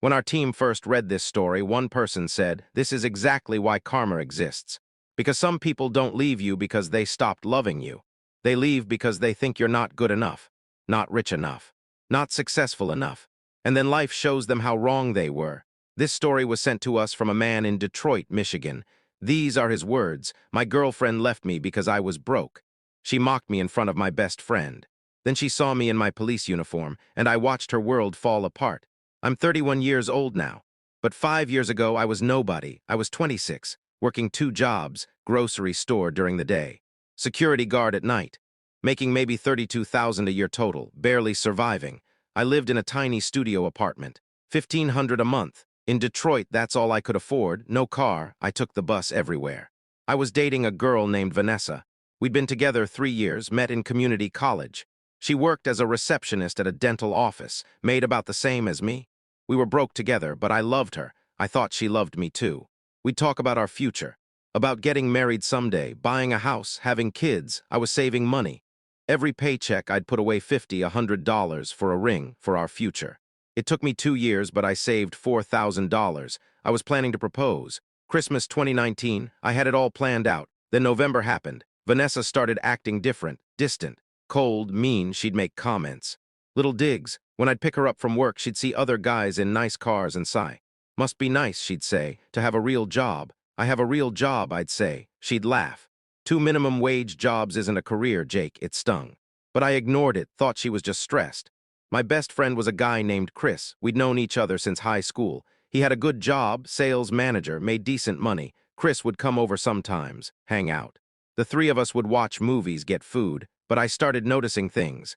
When our team first read this story, one person said, "This is exactly why karma exists. Because some people don't leave you because they stopped loving you. They leave because they think you're not good enough, not rich enough, not successful enough. And then life shows them how wrong they were." This story was sent to us from a man in Detroit, Michigan. These are his words. "My girlfriend left me because I was broke. She mocked me in front of my best friend. Then she saw me in my police uniform, and I watched her world fall apart. I'm 31 years old now. But 5 years ago, I was nobody. I was 26, working 2 jobs, grocery store during the day, security guard at night, making maybe $32,000 a year total, barely surviving. I lived in a tiny studio apartment, $1,500 a month. In Detroit, that's all I could afford. No car. I took the bus everywhere. I was dating a girl named Vanessa. We'd been together 3 years, met in community college. She worked as a receptionist at a dental office, made about the same as me. We were broke together, but I loved her. I thought she loved me too. We'd talk about our future, about getting married someday, buying a house, having kids. I was saving money. Every paycheck, I'd put away $50, $100 for a ring, for our future. It took me 2 years, but I saved $4,000. I was planning to propose. Christmas 2019, I had it all planned out. Then November happened. Vanessa started acting different, distant, cold, mean. She'd make comments, little digs. When I'd pick her up from work, she'd see other guys in nice cars and sigh. "Must be nice," she'd say, "to have a real job." "I have a real job," I'd say. She'd laugh. "2 minimum wage jobs isn't a career, Jake." It stung. But I ignored it, thought she was just stressed. My best friend was a guy named Chris. We'd known each other since high school. He had a good job, sales manager, made decent money. Chris would come over sometimes, hang out. The three of us would watch movies, get food, but I started noticing things.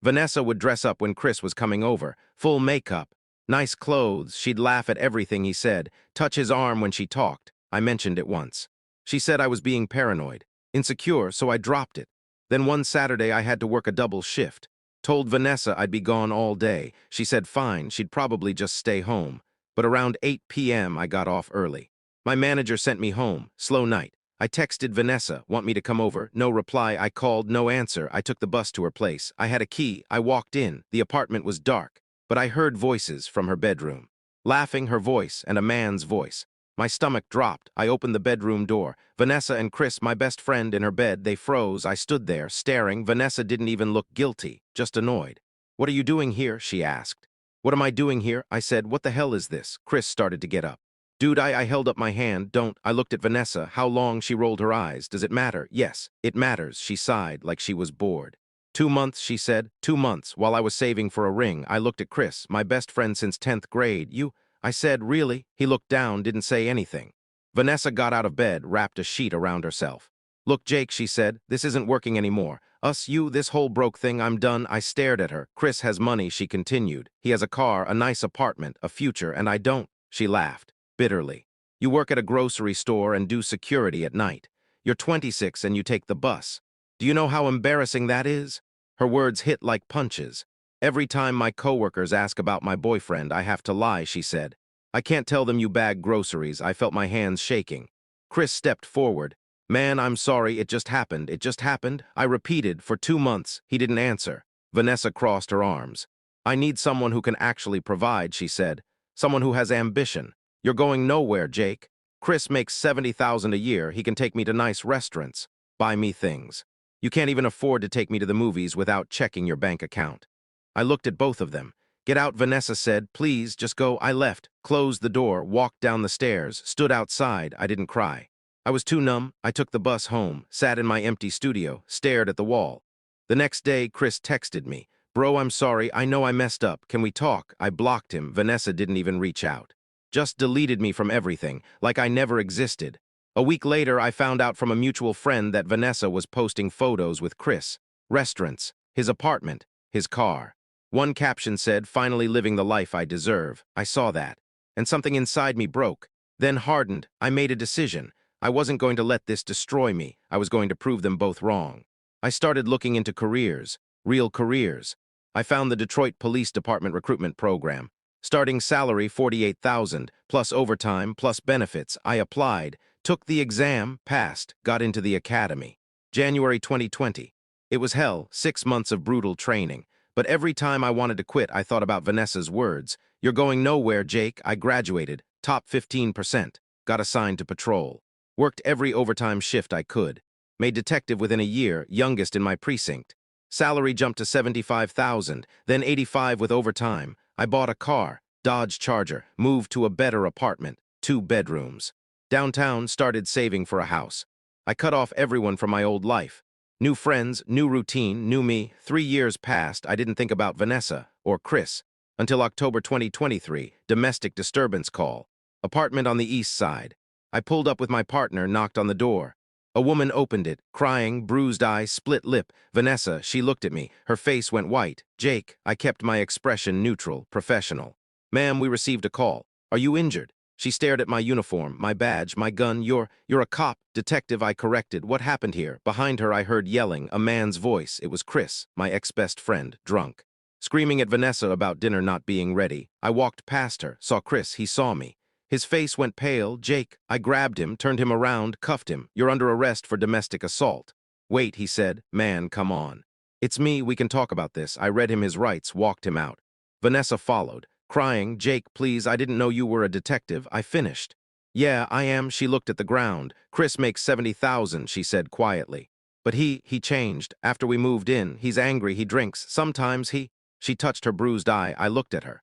Vanessa would dress up when Chris was coming over, full makeup, nice clothes. She'd laugh at everything he said, touch his arm when she talked. I mentioned it once. She said I was being paranoid, insecure, so I dropped it. Then one Saturday I had to work a double shift. Told Vanessa I'd be gone all day. She said fine, she'd probably just stay home. But around 8 p.m. I got off early. My manager sent me home, slow night. I texted Vanessa, "Want me to come over?" No reply. I called, no answer. I took the bus to her place. I had a key. I walked in. The apartment was dark, but I heard voices from her bedroom. Laughing, her voice, and a man's voice. My stomach dropped. I opened the bedroom door. Vanessa and Chris, my best friend, in her bed. They froze. I stood there, staring. Vanessa didn't even look guilty, just annoyed. "What are you doing here?" she asked. "What am I doing here?" I said. "What the hell is this?" Chris started to get up. "Dude, I held up my hand. Don't." I looked at Vanessa. How long? She rolled her eyes. "Does it matter?" "Yes, it matters." She sighed like she was bored. 2 months, she said. 2 months, while I was saving for a ring. I looked at Chris, my best friend since 10th grade. "You?" I said. "Really?" He looked down, didn't say anything. Vanessa got out of bed, wrapped a sheet around herself. "Look, Jake," she said, "this isn't working anymore. Us, you, this whole broke thing, I'm done." I stared at her. "Chris has money," she continued. "He has a car, a nice apartment, a future, and I don't." She laughed bitterly. "You work at a grocery store and do security at night. You're 26 and you take the bus. Do you know how embarrassing that is?" Her words hit like punches. "Every time my coworkers ask about my boyfriend, I have to lie," she said. "I can't tell them you bag groceries." I felt my hands shaking. Chris stepped forward. "Man, I'm sorry, it just happened. It just happened." I repeated. For 2 months, he didn't answer. Vanessa crossed her arms. "I need someone who can actually provide," she said. "Someone who has ambition. You're going nowhere, Jake. Chris makes $70,000 a year. He can take me to nice restaurants, buy me things. You can't even afford to take me to the movies without checking your bank account." I looked at both of them. "Get out," Vanessa said. "Please, just go." I left, closed the door, walked down the stairs, stood outside. I didn't cry. I was too numb. I took the bus home, sat in my empty studio, stared at the wall. The next day, Chris texted me. "Bro, I'm sorry. I know I messed up. Can we talk?" I blocked him. Vanessa didn't even reach out. Just deleted me from everything, like I never existed. A week later, I found out from a mutual friend that Vanessa was posting photos with Chris. Restaurants, his apartment, his car. One caption said, "Finally living the life I deserve." I saw that, and something inside me broke, then hardened. I made a decision. I wasn't going to let this destroy me. I was going to prove them both wrong. I started looking into careers, real careers. I found the Detroit Police Department recruitment program. Starting salary $48,000, plus overtime, plus benefits. I applied, took the exam, passed, got into the academy. January 2020. It was hell, 6 months of brutal training. But every time I wanted to quit, I thought about Vanessa's words. You're going nowhere, Jake. I graduated, top 15%, got assigned to patrol. Worked every overtime shift I could. Made detective within a year, youngest in my precinct. Salary jumped to 75,000, then 85 with overtime. I bought a car, Dodge Charger, moved to a better apartment, 2 bedrooms. Downtown, started saving for a house. I cut off everyone from my old life. New friends, new routine, new me. 3 years passed, I didn't think about Vanessa or Chris. Until October 2023, domestic disturbance call. Apartment on the east side. I pulled up with my partner, knocked on the door. A woman opened it, crying, bruised eye, split lip. Vanessa, she looked at me. Her face went white. Jake, I kept my expression neutral, professional. Ma'am, we received a call. Are you injured? She stared at my uniform, my badge, my gun. You're a cop. Detective, I corrected. What happened here? Behind her, I heard yelling, a man's voice. It was Chris, my ex-best friend, drunk. Screaming at Vanessa about dinner not being ready. I walked past her, saw Chris, he saw me. His face went pale. Jake, I grabbed him, turned him around, cuffed him. You're under arrest for domestic assault. Wait, he said. Man, come on. It's me, we can talk about this. I read him his rights, walked him out. Vanessa followed, crying, Jake, please, I didn't know you were a detective. I finished. Yeah, I am. She looked at the ground. Chris makes 70,000, she said quietly. But he changed. After we moved in, he's angry, he drinks. Sometimes he... She touched her bruised eye. I looked at her.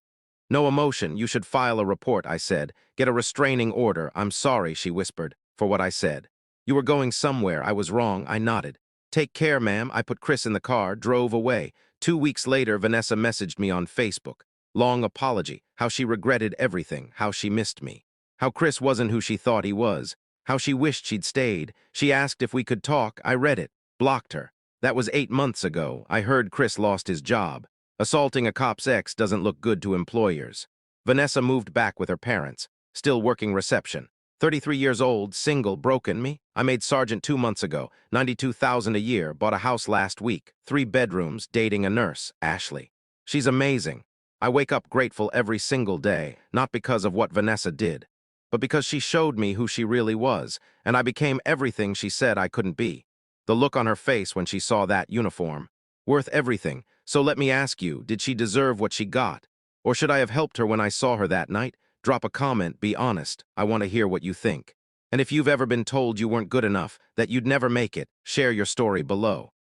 No emotion. You should file a report, I said. Get a restraining order. I'm sorry, she whispered, for what I said. You were going somewhere. I was wrong. I nodded. Take care, ma'am. I put Chris in the car, drove away. 2 weeks later, Vanessa messaged me on Facebook. Long apology. How she regretted everything. How she missed me. How Chris wasn't who she thought he was. How she wished she'd stayed. She asked if we could talk. I read it. Blocked her. That was 8 months ago. I heard Chris lost his job. Assaulting a cop's ex doesn't look good to employers. Vanessa moved back with her parents, still working reception. 33 years old, single, broken. Me? I made sergeant 2 months ago, 92,000 a year, bought a house last week, 3 bedrooms, dating a nurse, Ashley. She's amazing. I wake up grateful every single day, not because of what Vanessa did, but because she showed me who she really was, and I became everything she said I couldn't be. The look on her face when she saw that uniform. Worth everything. So let me ask you, did she deserve what she got? Or should I have helped her when I saw her that night? Drop a comment, be honest. I want to hear what you think. And if you've ever been told you weren't good enough, that you'd never make it, share your story below.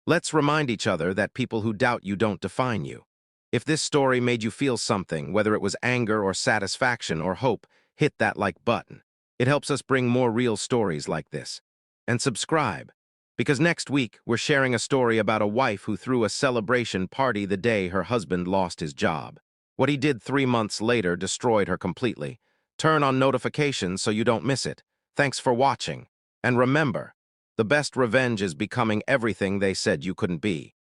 Let's remind each other that people who doubt you don't define you. If this story made you feel something, whether it was anger or satisfaction or hope, hit that like button. It helps us bring more real stories like this. And subscribe. Because next week, we're sharing a story about a wife who threw a celebration party the day her husband lost his job. What he did 3 months later destroyed her completely. Turn on notifications so you don't miss it. Thanks for watching. And remember, the best revenge is becoming everything they said you couldn't be.